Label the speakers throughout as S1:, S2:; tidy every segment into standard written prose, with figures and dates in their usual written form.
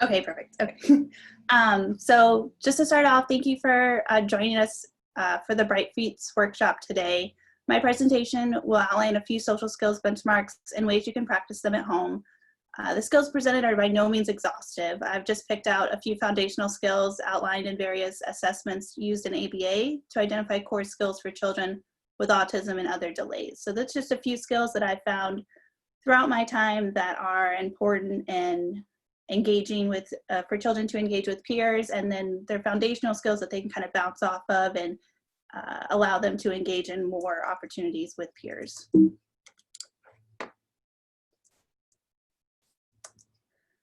S1: Okay, perfect. Okay. So just to start off, thank you for joining us for the Bright Feats workshop today. My presentation will outline a few social skills benchmarks and ways you can practice them at home. The skills presented are by no means exhaustive. I've just picked out a few foundational skills outlined in various assessments used in ABA to identify core skills for children with autism and other delays. So that's just a few skills that I found throughout my time that are important in engaging with, for children to engage with peers, and then their foundational skills that they can kind of bounce off of and allow them to engage in more opportunities with peers.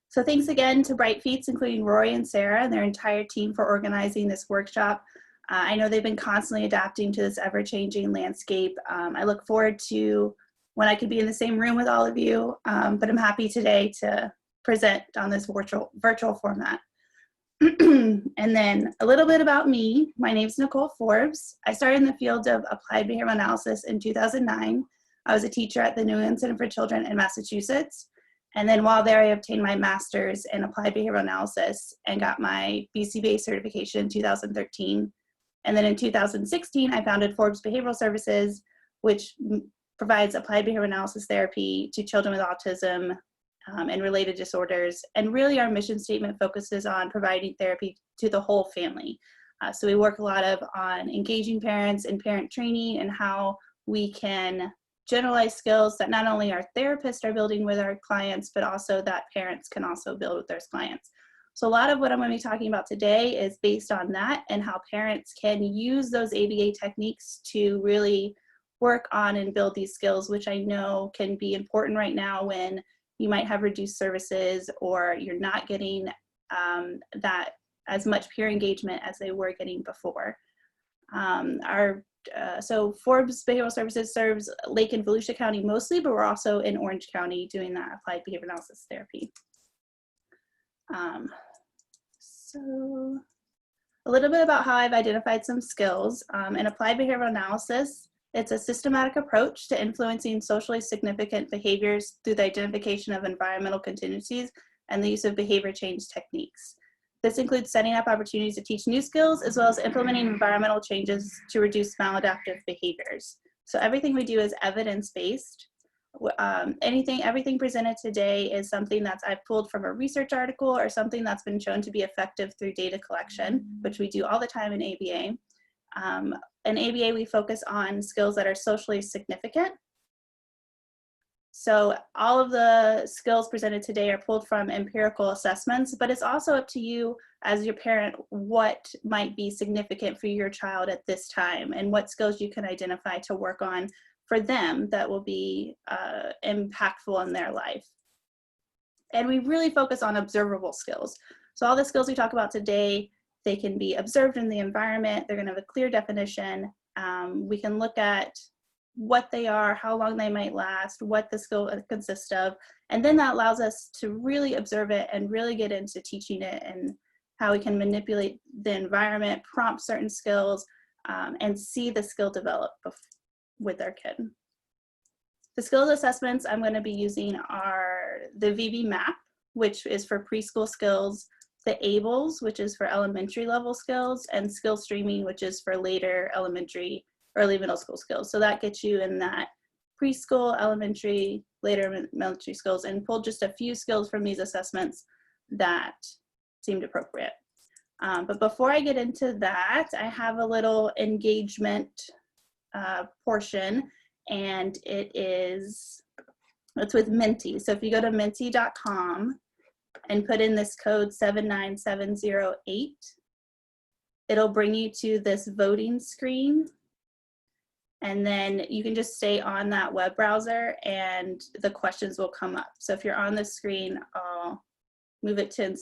S1: So thanks again to Bright Feats, including Rory and Sarah and their entire team for organizing this workshop. I know they've been constantly adapting to this ever-changing landscape. I look forward to when I could be in the same room with all of you, but I'm happy today to present on this virtual format. And then a little bit about me. My name is Nicole Forbes. I started in the field of applied behavioral analysis in 2009. I was a teacher at the New England Center for Children in Massachusetts. And then while there, I obtained my master's in applied behavioral analysis and got my BC-based certification in 2013. And then in 2016, I founded Forbes Behavioral Services, which provides applied behavioral analysis therapy to children with autism and related disorders. And really our mission statement focuses on providing therapy to the whole family. So we work a lot on engaging parents and parent training and how we can generalize skills that not only our therapists are building with our clients, but also that parents can also build with their clients. So a lot of what I'm going to be talking about today is based on that and how parents can use those ABA techniques to really work on and build these skills, which I know can be important right now when you might have reduced services or you're not getting that as much peer engagement as they were getting before. So Forbes Behavioral Services serves Lake and Volusia County mostly, but we're also in Orange County doing that applied behavior analysis therapy. So a little bit about how I've identified some skills. In applied behavioral analysis, it's a systematic approach to influencing socially significant behaviors through the identification of environmental contingencies and the use of behavior change techniques. This includes setting up opportunities to teach new skills, as well as implementing environmental changes to reduce maladaptive behaviors. So everything we do is evidence-based. Everything presented today is something that's I've pulled from a research article or something that's been shown to be effective through data collection, which we do all the time in ABA. In ABA, we focus on skills that are socially significant. So all of the skills presented today are pulled from empirical assessments, but it's also up to you as your parent what might be significant for your child at this time and what skills you can identify to work on for them that will be impactful in their life. And we really focus on observable skills. So all the skills we talk about today, they can be observed in the environment. They're going to have a clear definition. We can look at what they are, how long they might last, what the skill consists of, and then that allows us to really observe it and really get into teaching it and how we can manipulate the environment, prompt certain skills, and see the skill develop with our kid. The skills assessments I'm going to be using are the VB MAP, which is for preschool skills, the ABLES, which is for elementary level skills, and skill streaming, which is for later elementary, early middle school skills. So that gets you in that preschool, elementary, later elementary skills, and pulled just a few skills from these assessments that seemed appropriate. But before I get into that, I have a little engagement portion, and it's with Menti. So if you go to menti.com and put in this code 79708, it'll bring you to this voting screen. And then you can just stay on that web browser and the questions will come up. So if you're on the screen, I'll move it to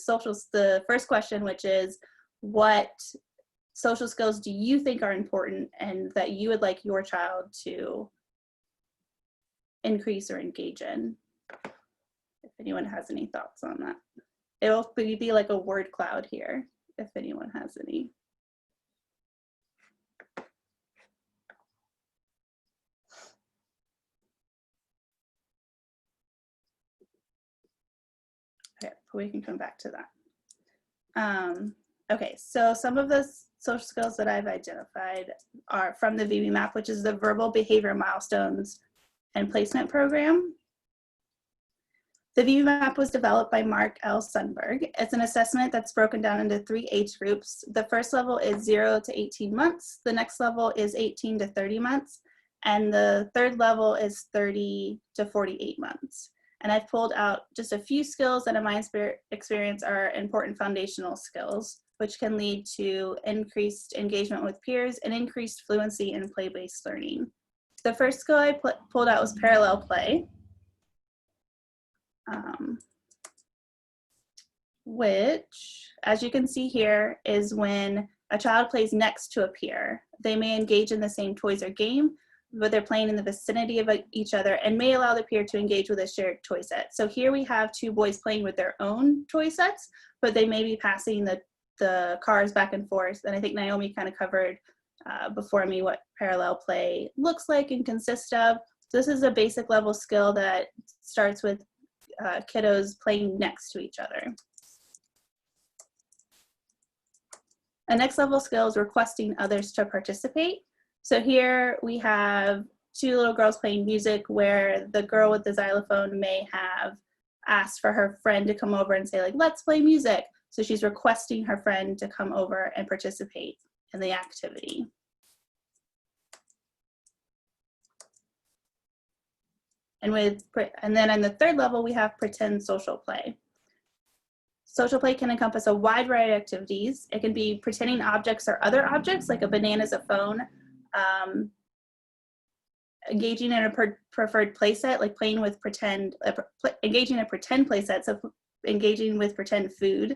S1: the first question, which is, what social skills do you think are important and that you would like your child to increase or engage in? If anyone has any thoughts on that. It'll be like a word cloud here, if anyone has any. Okay, we can come back to that. Okay, so some of the social skills that I've identified are from the VB map, which is the Verbal Behavior Milestones and Placement Program. The VB map was developed by Mark L. Sundberg. It's an assessment that's broken down into 3 age groups. The first level is 0 to 18 months. The next level is 18 to 30 months. And the third level is 30 to 48 months. And I've pulled out just a few skills that in my experience are important foundational skills, which can lead to increased engagement with peers and increased fluency in play-based learning. The first skill I pulled out was parallel play, which, as you can see here, is when a child plays next to a peer. They may engage in the same toys or game, but they're playing in the vicinity of each other and may allow the peer to engage with a shared toy set. So here we have 2 boys playing with their own toy sets, but they may be passing the cars back and forth. And I think Naomi kind of covered before me what parallel play looks like and consists of. So this is a basic level skill that starts with kiddos playing next to each other. A next level skill is requesting others to participate. So here we have 2 little girls playing music where the girl with the xylophone may have asked for her friend to come over and say, like, let's play music. So she's requesting her friend to come over and participate in the activity. And then on the third level, we have pretend social play. Social play can encompass a wide variety of activities. It can be pretending objects are other objects, like a banana is a phone, engaging in a preferred play set, like playing with pretend, engaging in a pretend play set, so engaging with pretend food,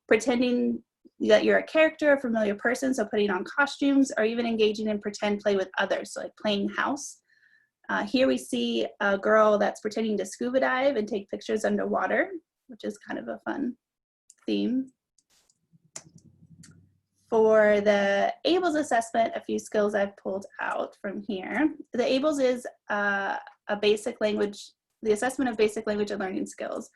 S1: pretending that you're a character, a familiar person, so putting on costumes, or even engaging in pretend play with others, so like playing house. Here we see a girl that's pretending to scuba dive and take pictures underwater, which is kind of a fun theme. For the ABLES assessment, a few skills I've pulled out from here. The ABLES is a basic language, the assessment of basic language and learning skills.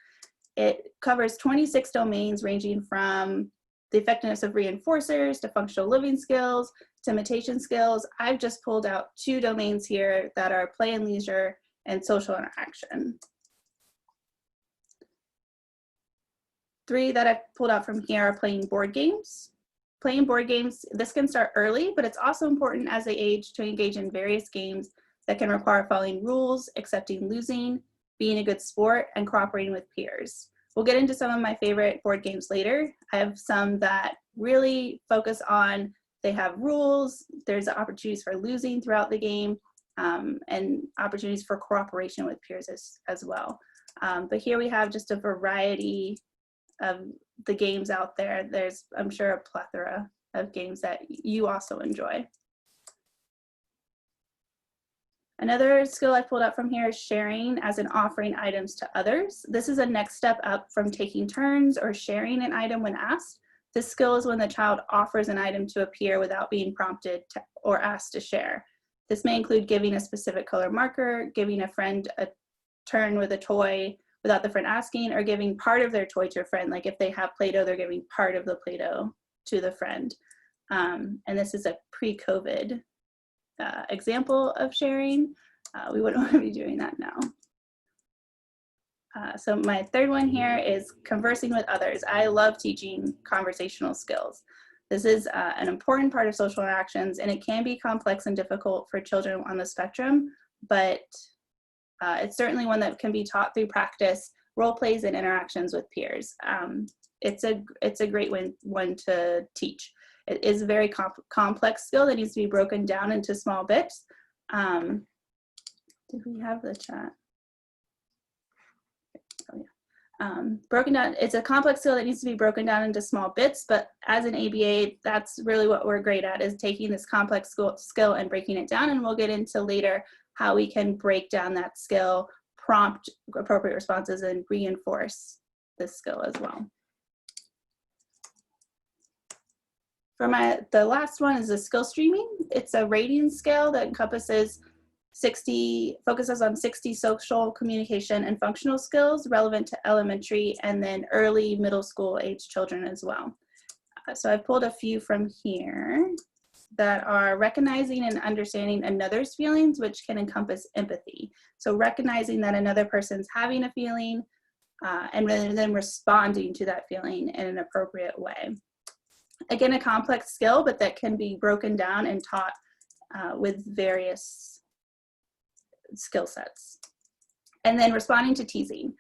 S1: It covers 26 domains ranging from the effectiveness of reinforcers to functional living skills to imitation skills. I've just pulled out 2 domains here that are play and leisure and social interaction. 3 that I've pulled out from here are playing board games. Playing board games, this can start early, but it's also important as they age to engage in various games that can require following rules, accepting losing, being a good sport, and cooperating with peers. We'll get into some of my favorite board games later. I have some that really focus on, they have rules, there's opportunities for losing throughout the game, and opportunities for cooperation with peers as well. But here we have just a variety of the games out there. There's, I'm sure, a plethora of games that you also enjoy. Another skill I pulled up from here is sharing as in offering items to others. This is a next step up from taking turns or sharing an item when asked. This skill is when the child offers an item to a peer without being prompted or asked to share. This may include giving a specific color marker, giving a friend a turn with a toy without the friend asking, or giving part of their toy to a friend. Like if they have Play-Doh, they're giving part of the Play-Doh to the friend. And this is a pre-COVID example of sharing. We wouldn't want to be doing that now. So my third one here is conversing with others. I love teaching conversational skills. This is an important part of social interactions, and it can be complex and difficult for children on the spectrum, but it's certainly one that can be taught through practice, role plays, and interactions with peers. It's a great one to teach. It is a very complex skill that needs to be broken down into small bits. Did we have the chat? Oh, yeah. Broken down, it's a complex skill that needs to be broken down into small bits, but as an ABA, that's really what we're great at, is taking this complex skill and breaking it down, and we'll get into later how we can break down that skill, prompt appropriate responses, and reinforce this skill as well. For the last one is the skill streaming. It's a rating scale that encompasses focuses on 60 social, communication, and functional skills relevant to elementary and then early middle school age children as well. So I pulled a few from here that are recognizing and understanding another's feelings, which can encompass empathy. So recognizing that another person's having a feeling and then responding to that feeling in an appropriate way. Again, a complex skill, but that can be broken down and taught with various skill sets. And then responding to teasing.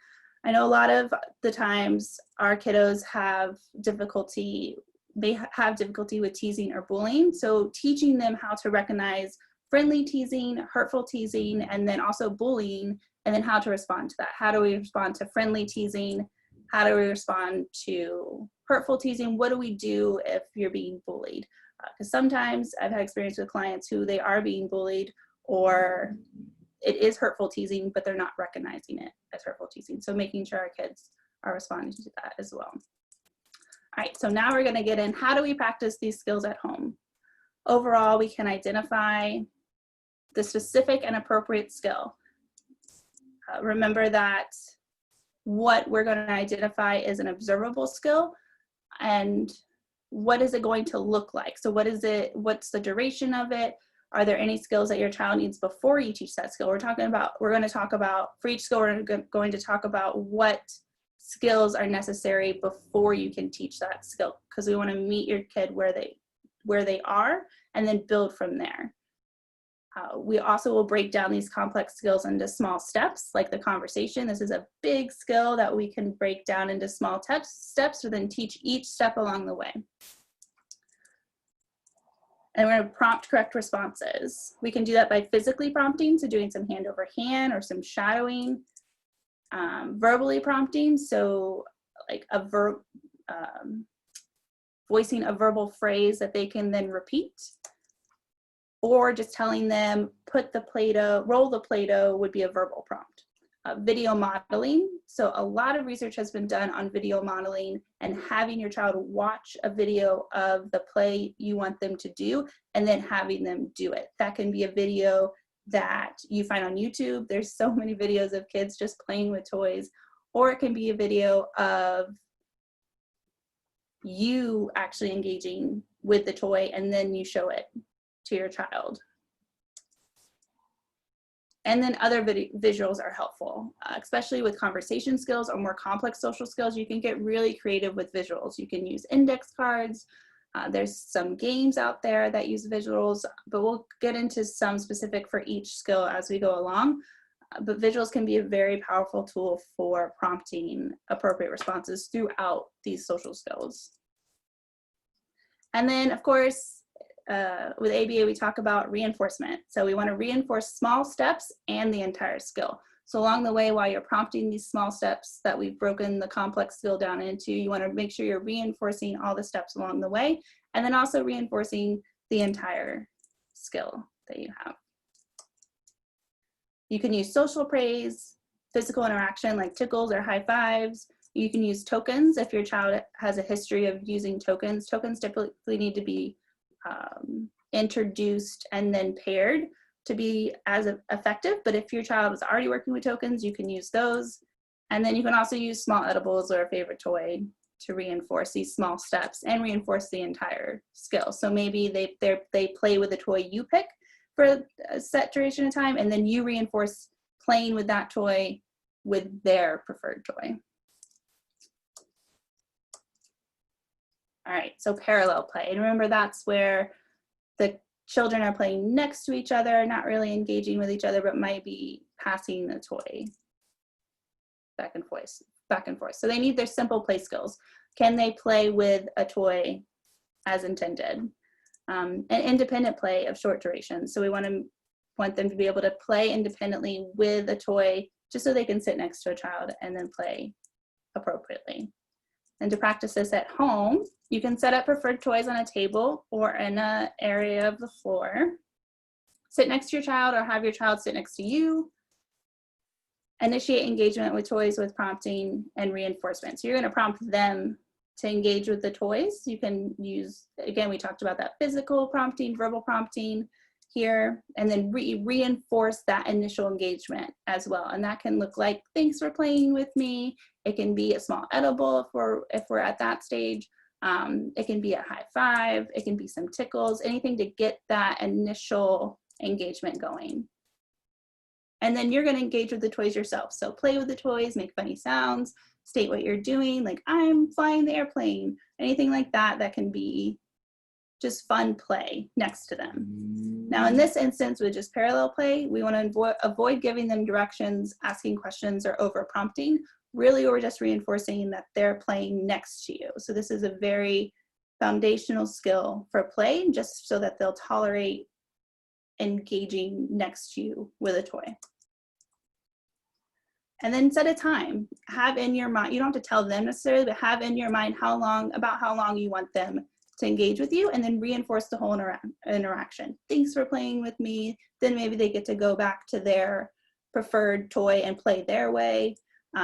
S1: I know a lot of the times our kiddos have difficulty with teasing or bullying. So teaching them how to recognize friendly teasing, hurtful teasing, and then also bullying, and then how to respond to that. How do we respond to friendly teasing? How do we respond to hurtful teasing? What do we do if you're being bullied? Because sometimes I've had experience with clients who they are being bullied, or it is hurtful teasing, but they're not recognizing it as hurtful teasing. So making sure our kids are responding to that as well. All right, so now we're going to get in, how do we practice these skills at home? Overall, we can identify the specific and appropriate skill. Remember that what we're going to identify is an observable skill, and what is it going to look like? So what is it, what's the duration of it? Are there any skills that your child needs before you teach that skill? We're going to talk about, for each skill, we're going to talk about what skills are necessary before you can teach that skill, because we want to meet your kid where they are and then build from there. We also will break down these complex skills into small steps, like the conversation. This is a big skill that we can break down into small steps, so then teach each step along the way. And we're going to prompt correct responses. We can do that by physically prompting, so doing some hand over hand or some shadowing. Verbally prompting, so like a voicing a verbal phrase that they can then repeat, or just telling them put the Play-Doh, roll the Play-Doh would be a verbal prompt. Video modeling, so a lot of research has been done on video modeling and having your child watch a video of the play you want them to do and then having them do it. That can be a video that you find on YouTube. There's so many videos of kids just playing with toys, or it can be a video of you actually engaging with the toy and then you show it to your child. And then other visuals are helpful, especially with conversation skills or more complex social skills. You can get really creative with visuals. You can use index cards. There's some games out there that use visuals, but we'll get into some specific for each skill as we go along. But visuals can be a very powerful tool for prompting appropriate responses throughout these social skills. And then, of course, with ABA, we talk about reinforcement. So we want to reinforce small steps and the entire skill. So along the way, while you're prompting these small steps that we've broken the complex skill down into, you want to make sure you're reinforcing all the steps along the way, and then also reinforcing the entire skill that you have. You can use social praise, physical interaction like tickles or high fives. You can use tokens if your child has a history of using tokens. Tokens typically need to be introduced and then paired to be as effective, but if your child is already working with tokens, you can use those. And then you can also use small edibles or a favorite toy to reinforce these small steps and reinforce the entire skill. So maybe they play with the toy you pick for a set duration of time, and then you reinforce playing with that toy with their preferred toy. All right, so parallel play. And remember, that's where the children are playing next to each other, not really engaging with each other, but might be passing the toy back and forth. So they need their simple play skills. Can they play with a toy as intended? An independent play of short duration. So we want them to be able to play independently with a toy, just so they can sit next to a child and then play appropriately. And to practice this at home, you can set up preferred toys on a table or in an area of the floor. Sit next to your child or have your child sit next to you. Initiate engagement with toys with prompting and reinforcement. So you're going to prompt them to engage with the toys. You can use, again, we talked about that physical prompting, verbal prompting here, and then reinforce that initial engagement as well. And that can look like, thanks for playing with me. It can be a small edible if we're at that stage. It can be a high five, it can be some tickles, anything to get that initial engagement going. And then you're going to engage with the toys yourself. So play with the toys, make funny sounds, state what you're doing, like I'm flying the airplane, anything like that, that can be just fun play next to them. Now in this instance with just parallel play, we want to avoid giving them directions, asking questions, or over prompting. Really, we're just reinforcing that they're playing next to you. So this is a very foundational skill for play, just so that they'll tolerate engaging next to you with a toy. And then set a time. Have in your mind, you don't have to tell them necessarily, but have in your mind about how long you want them to engage with you, and then reinforce the whole interaction. Thanks for playing with me. Then maybe they get to go back to their preferred toy and play their way.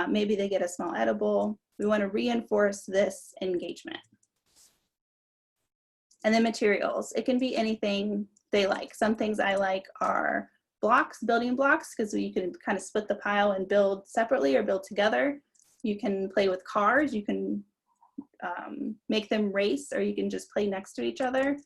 S1: Maybe they get a small edible. We want to reinforce this engagement. And then materials. It can be anything they like. Some things I like are blocks, building blocks, because you can kind of split the pile and build separately or build together. You can play with cars. You can make them race, or you can just play next to each other.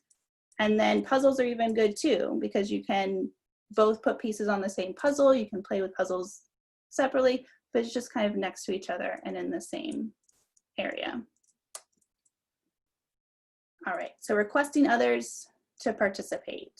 S1: And then puzzles are even good too, because you can both put pieces on the same puzzle. You can play with puzzles separately, but it's just kind of next to each other and in the same area. All right, so requesting others to participate.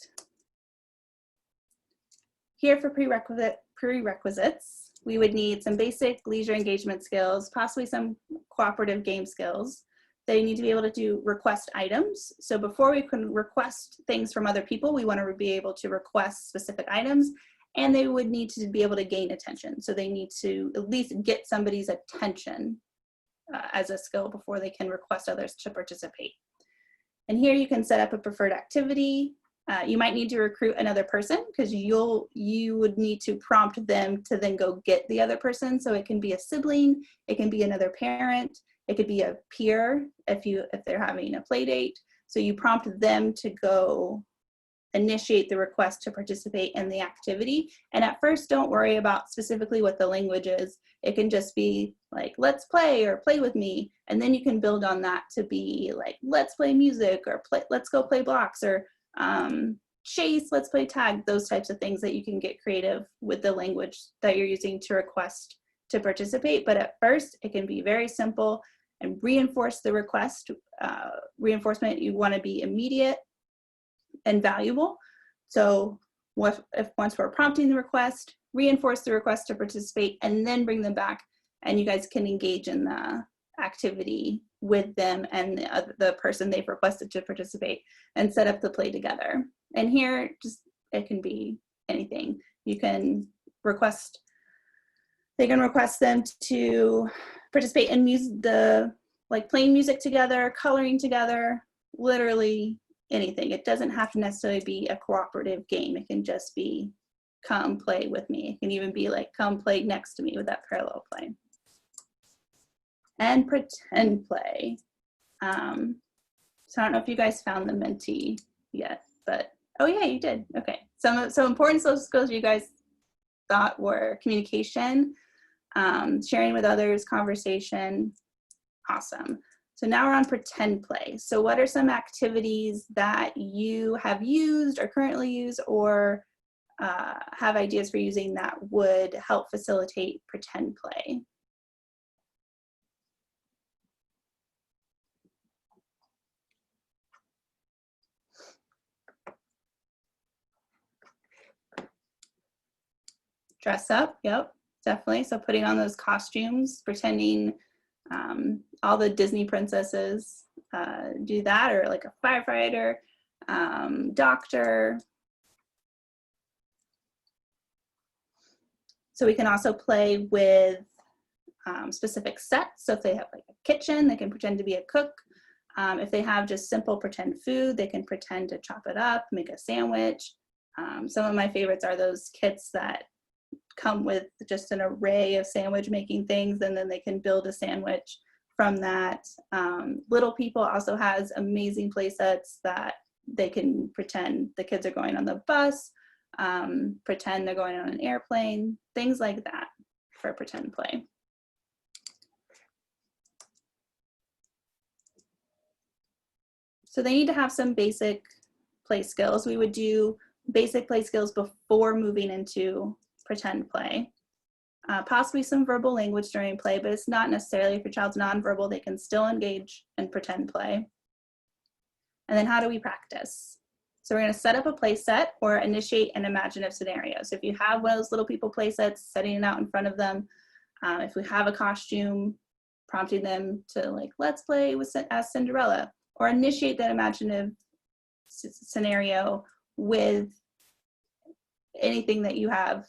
S1: Here for prerequisites, we would need some basic leisure engagement skills, possibly some cooperative game skills. They need to be able to request items. So before we can request things from other people, we want to be able to request specific items, and they would need to be able to gain attention. So they need to at least get somebody's attention as a skill before they can request others to participate. And here you can set up a preferred activity. You might need to recruit another person, because you would need to prompt them to then go get the other person. So it can be a sibling, it can be another parent, it could be a peer if they're having a play date. So you prompt them to go initiate the request to participate in the activity. And at first, don't worry about specifically what the language is. It can just be like, let's play, or play with me. And then you can build on that to be like, let's play music, or let's go play blocks, or chase, let's play tag, those types of things that you can get creative with the language that you're using to request to participate. But at first, it can be very simple, and reinforce the request. Reinforcement, you want to be immediate and valuable. So once we're prompting the request, reinforce the request to participate, and then bring them back, and you guys can engage in the activity with them and the person they've requested to participate, and set up the play together. And here, it can be anything. You can request, they can request them to participate in like playing music together, coloring together, literally anything. It doesn't have to necessarily be a cooperative game. It can just be, come play with me. It can even be like, come play next to me with that parallel play. And pretend play. So I don't know if you guys found the Mentee yet, but oh yeah, you did. Okay. So important social skills you guys thought were communication, sharing with others, conversation. Awesome. So now we're on pretend play. So what are some activities that you have used or currently use, or have ideas for using, that would help facilitate pretend play? Dress up, yep, definitely. So putting on those costumes, pretending all the Disney princesses do that, or like a firefighter, doctor. So we can also play with specific sets. So if they have like a kitchen, they can pretend to be a cook. If they have just simple pretend food, they can pretend to chop it up, make a sandwich. Some of my favorites are those kits that come with just an array of sandwich making things, and then they can build a sandwich from that. Little People also has amazing play sets that they can pretend the kids are going on the bus, pretend they're going on an airplane, things like that for pretend play. So they need to have some basic play skills. We would do basic play skills before moving into pretend play. Possibly some verbal language during play, but it's not necessarily. If your child's nonverbal, they can still engage in pretend play. And then how do we practice? So we're going to set up a play set or initiate an imaginative scenario. So if you have one of those little people play sets, setting it out in front of them. If we have a costume, prompting them to like, let's play as Cinderella, or initiate that imaginative scenario with anything that you have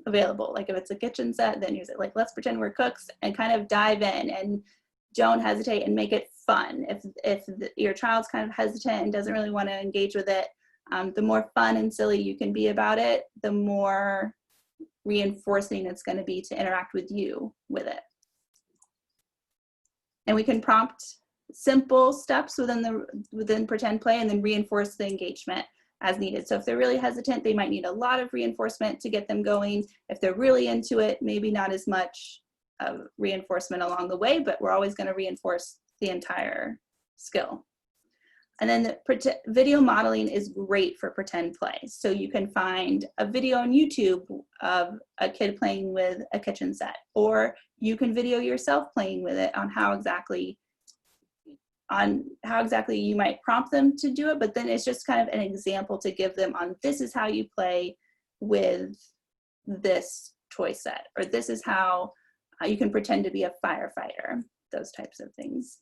S1: available. Like if it's a kitchen set, then use it. Like, let's pretend we're cooks, and kind of dive in and don't hesitate and make it fun. If your child's kind of hesitant and doesn't really want to engage with it, the more fun and silly you can be about it, the more reinforcing it's going to be to interact with you with it. And we can prompt simple steps within pretend play and then reinforce the engagement as needed. So if they're really hesitant, they might need a lot of reinforcement to get them going. If they're really into it, maybe not as much reinforcement along the way, but we're always going to reinforce the entire skill. And then the video modeling is great for pretend play. So you can find a video on YouTube of a kid playing with a kitchen set, or you can video yourself playing with it on how exactly you might prompt them to do it, but then it's just kind of an example to give them on, this is how you play with this toy set, or this is how you can pretend to be a firefighter, those types of things.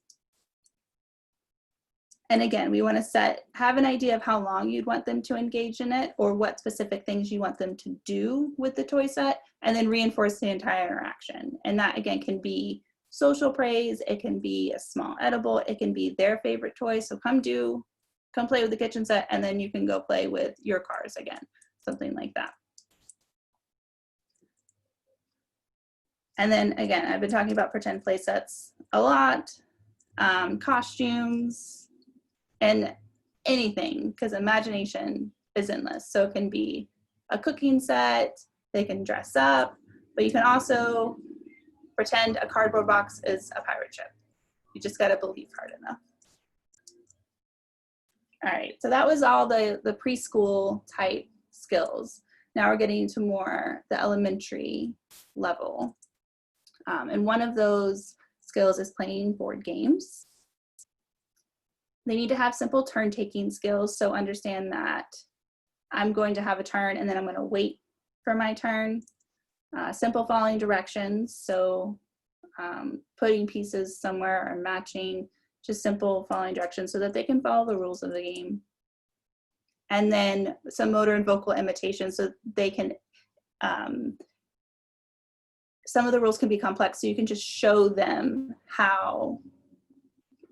S1: And again, we want to have an idea of how long you'd want them to engage in it, or what specific things you want them to do with the toy set, and then reinforce the entire interaction. And that again can be social praise, it can be a small edible, it can be their favorite toy. So come play with the kitchen set, and then you can go play with your cars again, something like that. And then again, I've been talking about pretend play sets a lot, costumes, and anything, because imagination is endless. So it can be a cooking set, they can dress up, but you can also pretend a cardboard box is a pirate ship. You just gotta believe hard enough. All right, so that was all the preschool type skills. Now we're getting into more the elementary level. And one of those skills is playing board games. They need to have simple turn-taking skills, so understand that I'm going to have a turn and then I'm going to wait for my turn. Simple following directions, so putting pieces somewhere or matching, just simple following directions so that they can follow the rules of the game. And then some motor and vocal imitation, so they can, some of the rules can be complex, so you can just show them how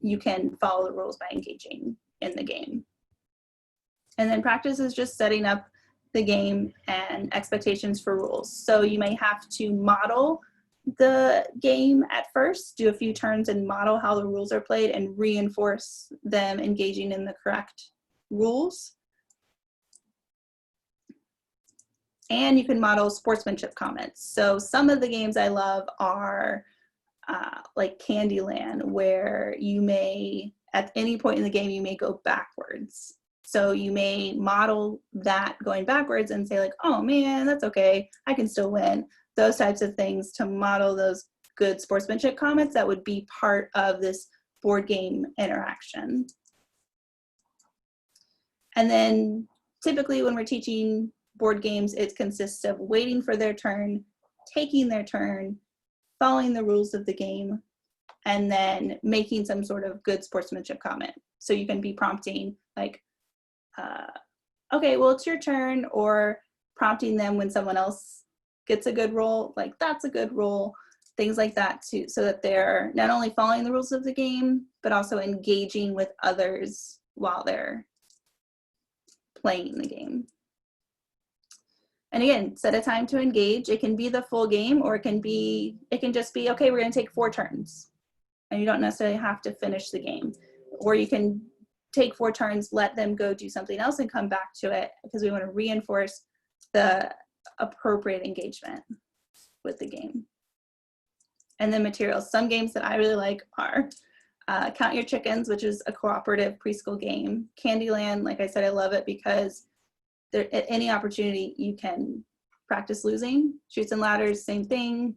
S1: you can follow the rules by engaging in the game. And then practice is just setting up the game and expectations for rules. So you may have to model the game at first, do a few turns and model how the rules are played and reinforce them engaging in the correct rules. And you can model sportsmanship comments. So some of the games I love are like Candyland, where you may, at any point in the game, you may go backwards. So you may model that going backwards and say like, oh man, that's okay, I can still win. Those types of things to model those good sportsmanship comments that would be part of this board game interaction. And then typically when we're teaching board games, it consists of waiting for their turn, taking their turn, following the rules of the game, and then making some sort of good sportsmanship comment. So you can be prompting like, okay, well, it's your turn, or prompting them when someone else gets a good roll, like that's a good roll, things like that too, so that they're not only following the rules of the game, but also engaging with others while they're playing the game. And again, set a time to engage. It can be the full game, or it can just be, okay, we're gonna take 4 turns. And you don't necessarily have to finish the game. Or you can take 4 turns, let them go do something else and come back to it, because we wanna reinforce the appropriate engagement with the game. And then materials. Some games that I really like are Count Your Chickens, which is a cooperative preschool game. Candyland, like I said, I love it because there, at any opportunity you can practice losing. Chutes and Ladders, same thing.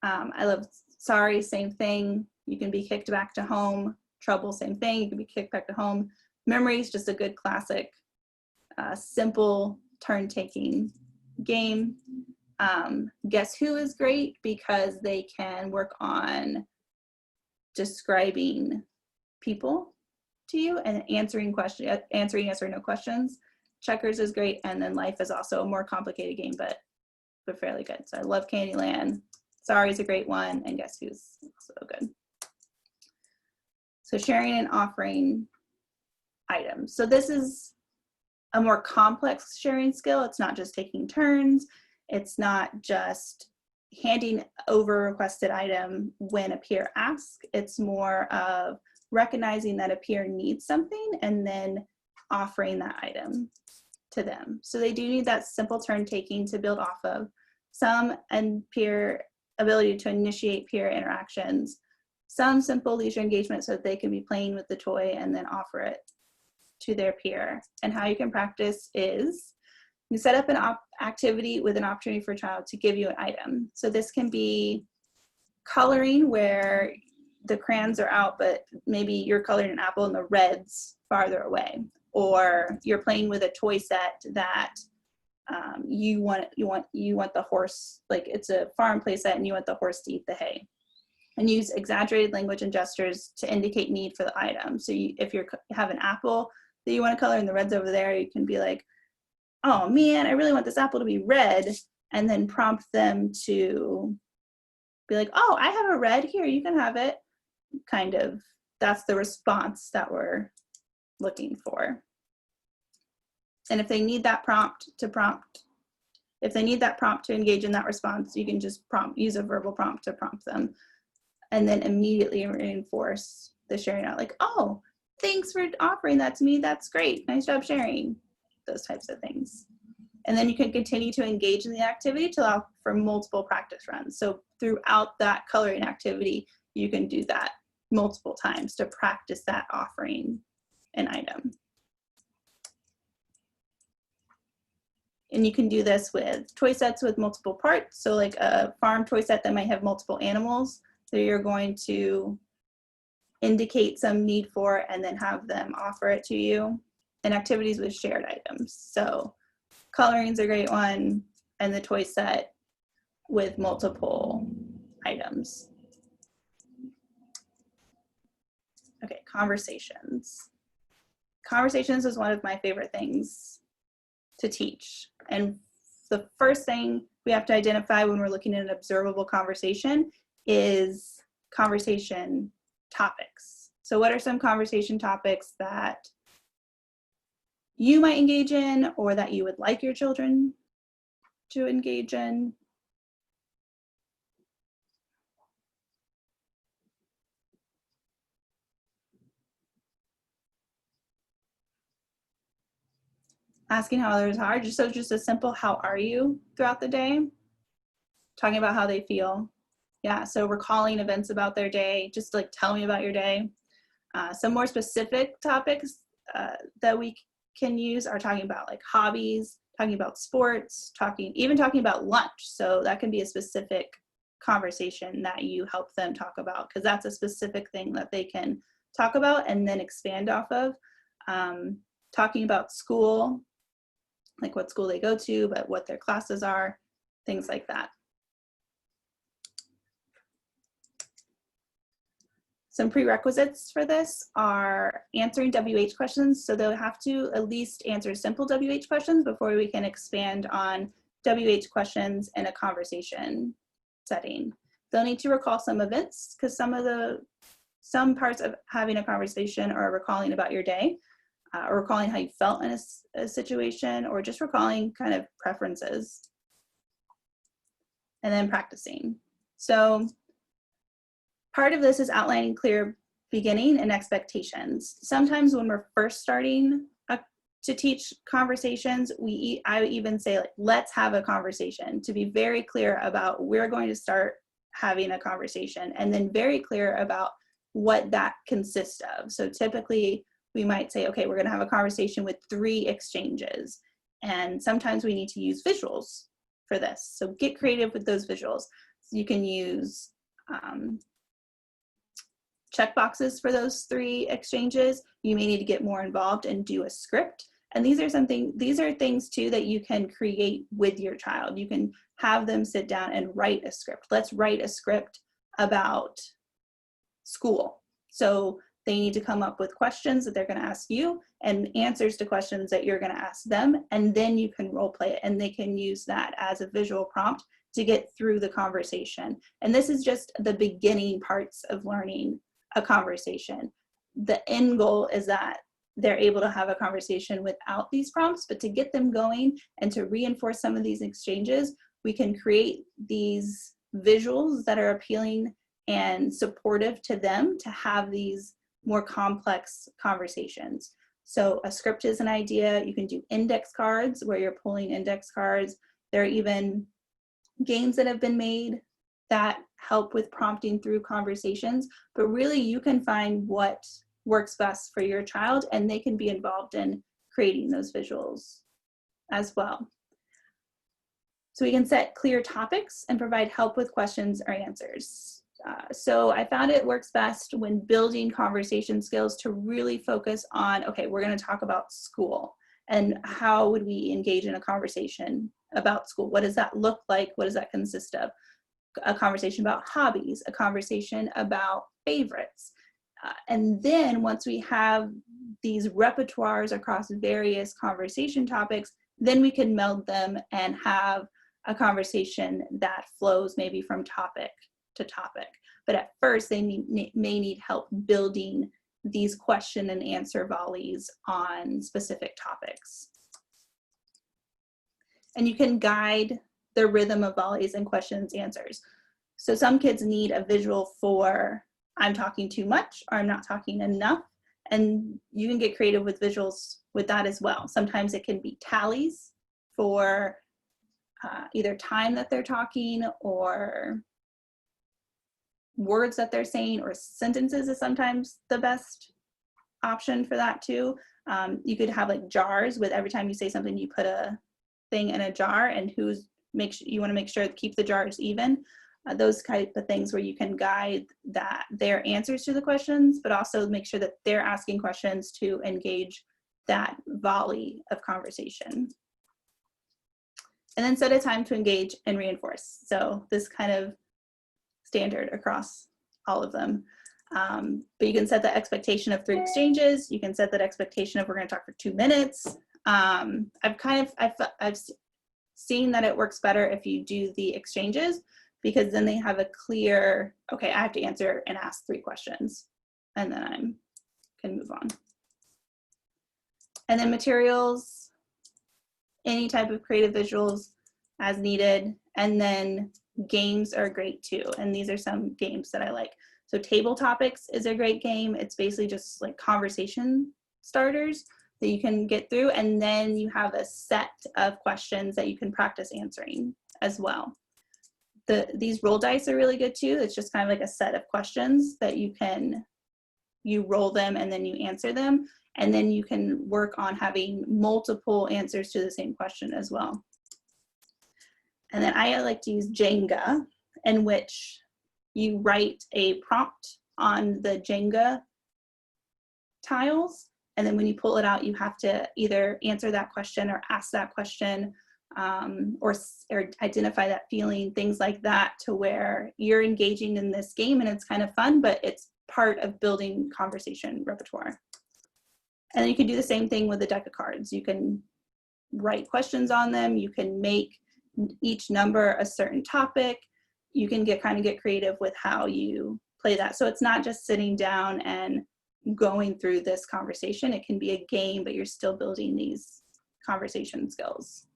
S1: I love Sorry, same thing. You can be kicked back to home. Trouble, same thing. You can be kicked back to home. Memories, just a good classic, simple turn-taking game. Guess Who is great because they can work on describing people to you and answering yes or no questions. Checkers is great, and then Life is also a more complicated game, but fairly good. So I love Candyland. Sorry is a great one, and Guess Who's also good. So sharing and offering items. So this is a more complex sharing skill. It's not just taking turns. It's not just handing over a requested item when a peer asks. It's more of recognizing that a peer needs something and then offering that item to them. So they do need that simple turn taking to build off of. Some and peer ability to initiate peer interactions. Some simple leisure engagement so that they can be playing with the toy and then offer it to their peer. And how you can practice is you set up an activity with an opportunity for a child to give you an item. So this can be coloring where the crayons are out, but maybe you're coloring an apple and the red's farther away. Or you're playing with a toy set that you want the horse, like it's a farm play set and you want the horse to eat the hay. And use exaggerated language and gestures to indicate need for the item. So if you have an apple that you want to color and the red's over there, you can be like, oh man, I really want this apple to be red, and then prompt them to be like, oh, I have a red here, you can have it. Kind of, that's the response that we're looking for. And if they need that prompt to engage in that response, you can just use a verbal prompt to prompt them, and then immediately reinforce the sharing out, like, oh, thanks for offering that to me, that's great, nice job sharing, those types of things. And then you can continue to engage in the activity to allow for multiple practice runs. So throughout that coloring activity, you can do that multiple times to practice that offering an item. And you can do this with toy sets with multiple parts. So like a farm toy set that might have multiple animals that you're going to indicate some need for and then have them offer it to you. And activities with shared items. So coloring's a great one, and the toy set with multiple items. Okay, conversations. Conversations is one of my favorite things to teach. And the first thing we have to identify when we're looking at an observable conversation is conversation topics. So what are some conversation topics that you might engage in or that you would like your children to engage in? Asking how others are, just a simple how are you throughout the day, talking about how they feel. Yeah, so recalling events about their day, just like tell me about your day. Some more specific topics that we can use are talking about like hobbies, talking about sports, even talking about lunch. So that can be a specific conversation that you help them talk about, because that's a specific thing that they can talk about and then expand off of. Talking about school, like what school they go to, but what their classes are, things like that. Some prerequisites for this are answering WH questions. So they'll have to at least answer simple WH questions before we can expand on WH questions in a conversation setting. They'll need to recall some events, because some parts of having a conversation are recalling about your day, or recalling how you felt in a situation, or just recalling kind of preferences. And then practicing. So part of this is outlining clear beginning and expectations. Sometimes when we're first starting to teach conversations, I would even say, like, let's have a conversation, to be very clear about we're going to start having a conversation, and then very clear about what that consists of. So typically we might say, okay, we're going to have a conversation with 3 exchanges. And sometimes we need to use visuals for this. So get creative with those visuals. So you can use checkboxes for those 3 exchanges. You may need to get more involved and do a script. And these are things too that you can create with your child. You can have them sit down and write a script. Let's write a script about school. So they need to come up with questions that they're going to ask you and answers to questions that you're going to ask them. And then you can role play it, and they can use that as a visual prompt to get through the conversation. And this is just the beginning parts of learning a conversation. The end goal is that they're able to have a conversation without these prompts, but to get them going and to reinforce some of these exchanges, we can create these visuals that are appealing and supportive to them to have these more complex conversations. So a script is an idea. You can do index cards where you're pulling index cards. There are even games that have been made that help with prompting through conversations, but really you can find what works best for your child, and they can be involved in creating those visuals as well. So we can set clear topics and provide help with questions or answers. So I found it works best when building conversation skills to really focus on, okay, we're going to talk about school, and how would we engage in a conversation about school? What does that look like? What does that consist of? A conversation about hobbies, a conversation about favorites. And then once we have these repertoires across various conversation topics, then we can meld them and have a conversation that flows maybe from topic to topic. But at first, they may need help building these question and answer volleys on specific topics. And you can guide the rhythm of volleys and questions, answers. So some kids need a visual for I'm talking too much or I'm not talking enough. And you can get creative with visuals with that as well. Sometimes it can be tallies for either time that they're talking or words that they're saying, or sentences is sometimes the best option for that too. You could have like jars with every time you say something, you put a thing in a jar, and you want to make sure to keep the jars even. Those type of things where you can guide their answers to the questions, but also make sure that they're asking questions to engage that volley of conversation. And then set a time to engage and reinforce. So this kind of standard across all of them. But you can set the expectation of 3 exchanges. You can set that expectation of we're going to talk for 2 minutes. I've seen that it works better if you do the exchanges, because then they have a clear, okay, I have to answer and ask 3 questions, and then I can move on. And then materials, any type of creative visuals as needed. And then games are great too. And these are some games that I like. So table topics is a great game. It's basically just like conversation starters that you can get through. And then you have a set of questions that you can practice answering as well. These roll dice are really good too. It's just kind of like a set of questions that you roll them and then you answer them. And then you can work on having multiple answers to the same question as well. And then I like to use Jenga, in which you write a prompt on the Jenga tiles. And then when you pull it out, you have to either answer that question or ask that question, or identify that feeling, things like that, to where you're engaging in this game and it's kind of fun, but it's part of building conversation repertoire. And then you can do the same thing with a deck of cards. You can write questions on them. You can make each number a certain topic. You can get creative with how you play that. So it's not just sitting down and going through this conversation. It can be a game, but you're still building these conversation skills.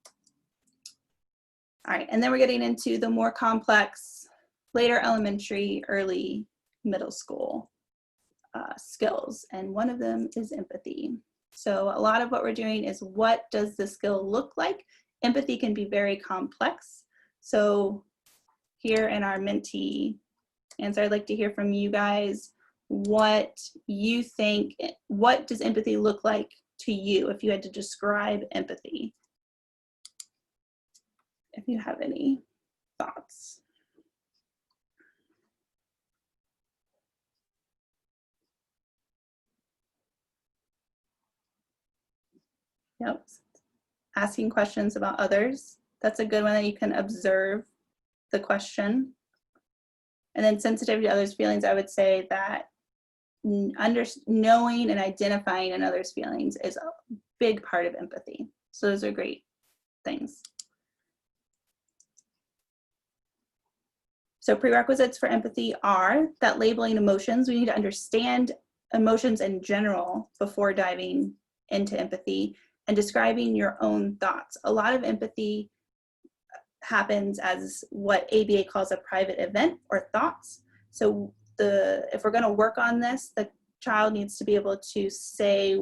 S1: All right, and then we're getting into the more complex, later elementary, early middle school skills, and one of them is empathy. So a lot of what we're doing is, what does the skill look like? Empathy can be very complex. So here in our Mentee answer, I'd like to hear from you guys. what you think, what does empathy look like to you if you had to describe empathy? If you have any thoughts. Yep. Asking questions about others. That's a good one, that you can observe the question. And then sensitivity to others' feelings, I would say that knowing and identifying in others' feelings is a big part of empathy. So those are great things. So prerequisites for empathy are that labeling emotions, we need to understand emotions in general before diving into empathy, and describing your own thoughts. A lot of empathy happens as what ABA calls a private event or thoughts. So if we're going to work on this, the child needs to be able to say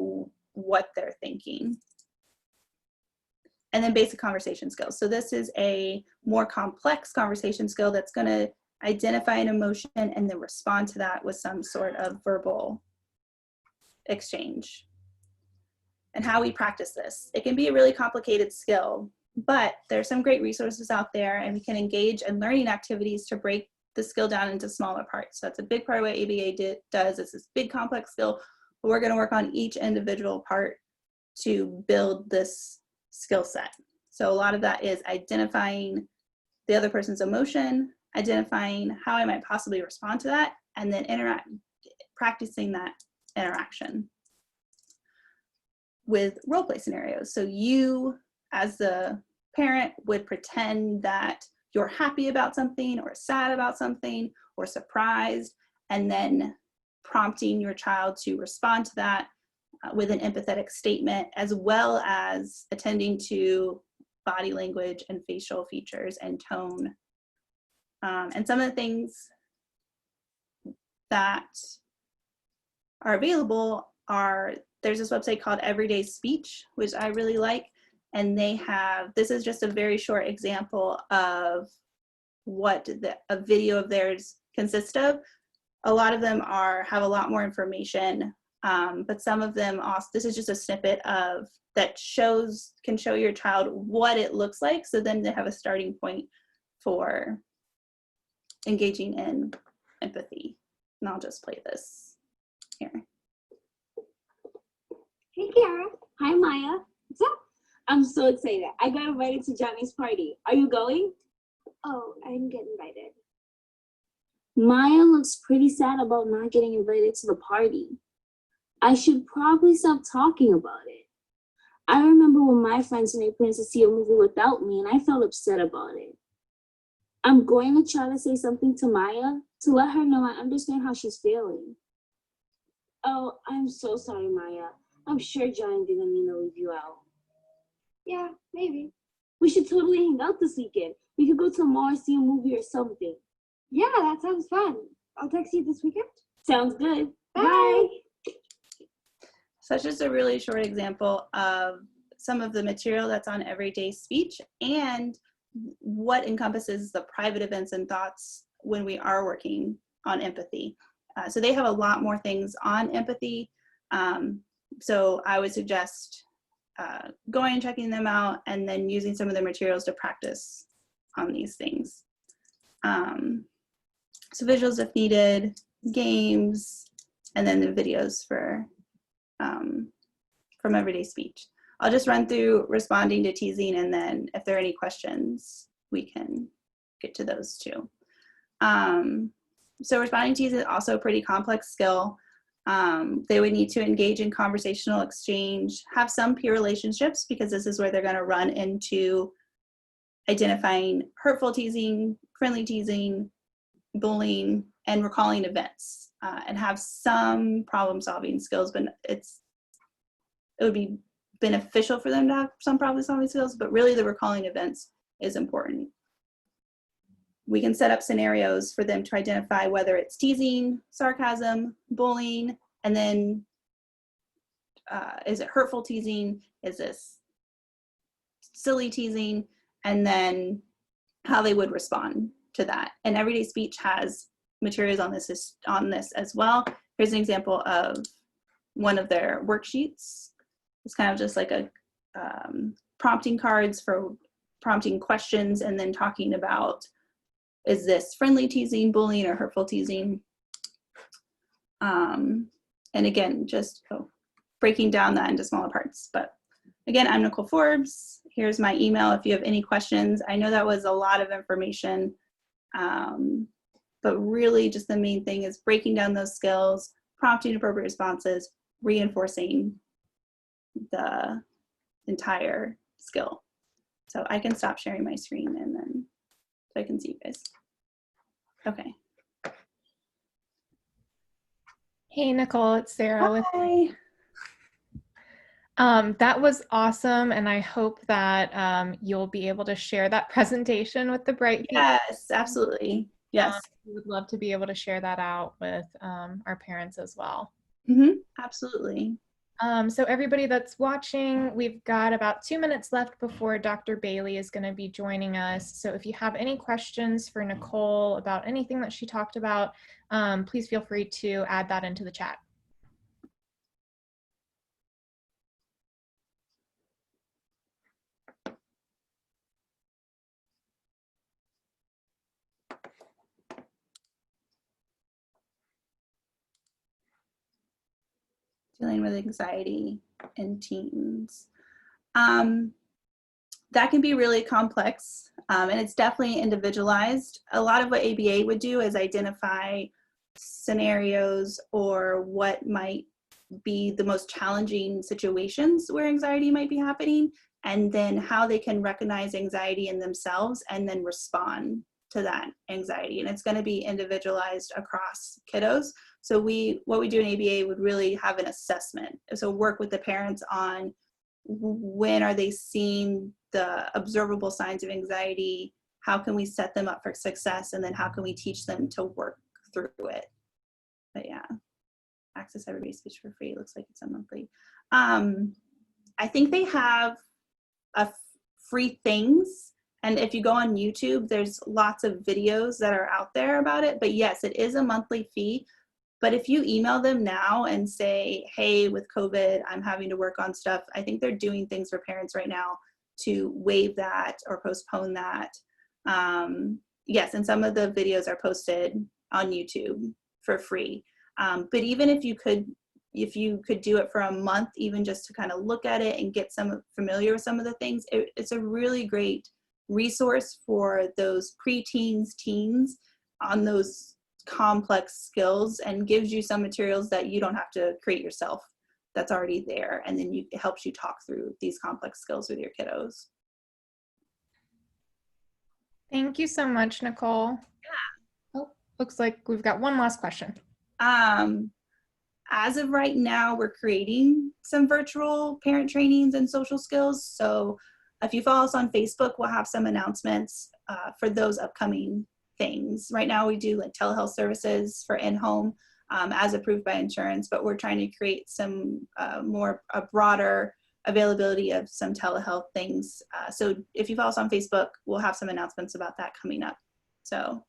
S1: what they're thinking. And then basic conversation skills. So this is a more complex conversation skill that's going to identify an emotion and then respond to that with some sort of verbal exchange. And how we practice this. It can be a really complicated skill, but there's some great resources out there, and we can engage in learning activities to break the skill down into smaller parts. So that's a big part of what ABA does. It's this big complex skill, but we're going to work on each individual part to build this skill set. So a lot of that is identifying the other person's emotion, identifying how I might possibly respond to that, and then practicing that interaction with role play scenarios. So you, as the parent, would pretend that you're happy about something or sad about something or surprised, and then prompting your child to respond to that with an empathetic statement, as well as attending to body language and facial features and tone. And some of the things that are available are, there's this website called Everyday Speech, which I really like. And they have, this is just a very short example of what a video of theirs consists of. A lot of them have a lot more information, but some of them also, this is just a snippet of that can show your child what it looks like. So then they have a starting point for engaging in empathy. And I'll just play this here.
S2: Hey, Kara. Hi, Maya. What's up? I'm so excited. I got invited to Johnny's party. Are you going? Oh, I didn't get invited. Maya looks pretty sad about not getting invited to the party. I should probably stop talking about it. I remember when my friends made plans to see a movie without me, and I felt upset about it. I'm going to try to say something to Maya to let her know I understand how she's feeling. Oh, I'm so sorry, Maya. I'm sure Johnny didn't mean to leave you out. Yeah, maybe. We should totally hang out this weekend. We could go to the mall or see a movie or something. Yeah, that sounds fun. I'll text you this weekend. Sounds good. Bye.
S1: So that's just a really short example of some of the material that's on Everyday Speech and what encompasses the private events and thoughts when we are working on empathy. So they have a lot more things on empathy. So I would suggest going and checking them out and then using some of the materials to practice on these things. So visuals if needed, games, and then the videos from Everyday Speech. I'll just run through responding to teasing, and then if there are any questions, we can get to those too. So responding to teasing is also a pretty complex skill. They would need to engage in conversational exchange, have some peer relationships, because this is where they're going to run into identifying hurtful teasing, friendly teasing, bullying, and recalling events, and have some problem solving skills, but it would be beneficial for them to have some problem solving skills, but really the recalling events is important. We can set up scenarios for them to identify whether it's teasing, sarcasm, bullying, and then is it hurtful teasing? Is this silly teasing? And then how they would respond to that. And Everyday Speech has materials on this as well. here's an example of one of their worksheets. It's kind of just like a prompting cards for prompting questions and then talking about, is this friendly teasing, bullying, or hurtful teasing? And again, just breaking down that into smaller parts. But again, I'm Nicole Forbes. Here's my email if you have any questions. I know that was a lot of information, but really just the main thing is breaking down those skills, prompting appropriate responses, reinforcing the entire skill. So I can stop sharing my screen and then so I can see you guys. Okay.
S3: Hey, Nicole, it's Sarah.
S1: Hi.
S3: That was awesome, and I hope that you'll be able to share that presentation with the Bright people.
S1: Yes, absolutely. Yes.
S3: We would love to be able to share that out with our parents as well.
S1: Absolutely.
S3: So everybody that's watching, we've got about 2 minutes left before Dr. Bailey is going to be joining us. So if you have any questions for Nicole about anything that she talked about, please feel free to add that into the chat.
S1: Dealing with anxiety in teens. That can be really complex, and it's definitely individualized. A lot of what ABA would do is identify scenarios or what might be the most challenging situations where anxiety might be happening, and then how they can recognize anxiety in themselves and then respond to that anxiety. And it's going to be individualized across kiddos. So what we do in ABA would really have an assessment. So work with the parents on when are they seeing the observable signs of anxiety, how can we set them up for success, and then how can we teach them to work through it. But yeah, access everybody's speech for free. It looks like it's a monthly. I think they have free things. And if you go on YouTube, there's lots of videos that are out there about it. But yes, it is a monthly fee. But if you email them now and say, hey, with COVID, I'm having to work on stuff, I think they're doing things for parents right now to waive that or postpone that. Yes, and some of the videos are posted on YouTube for free. But even if you could do it for a month, even just to kind of look at it and get familiar with some of the things, it's a really great resource for those preteens, teens on those complex skills, and gives you some materials that you don't have to create yourself, that's already there, and then it helps you talk through these complex skills with your kiddos.
S3: Thank you so much, Nicole.
S1: Yeah.
S3: Oh, looks like we've got one last question.
S1: As of right now, we're creating some virtual parent trainings and social skills. So if you follow us on Facebook, we'll have some announcements for those upcoming things. Right now we do like telehealth services for in-home as approved by insurance, but we're trying to create some a broader availability of some telehealth things. So if you follow us on Facebook, we'll have some announcements about that coming up. So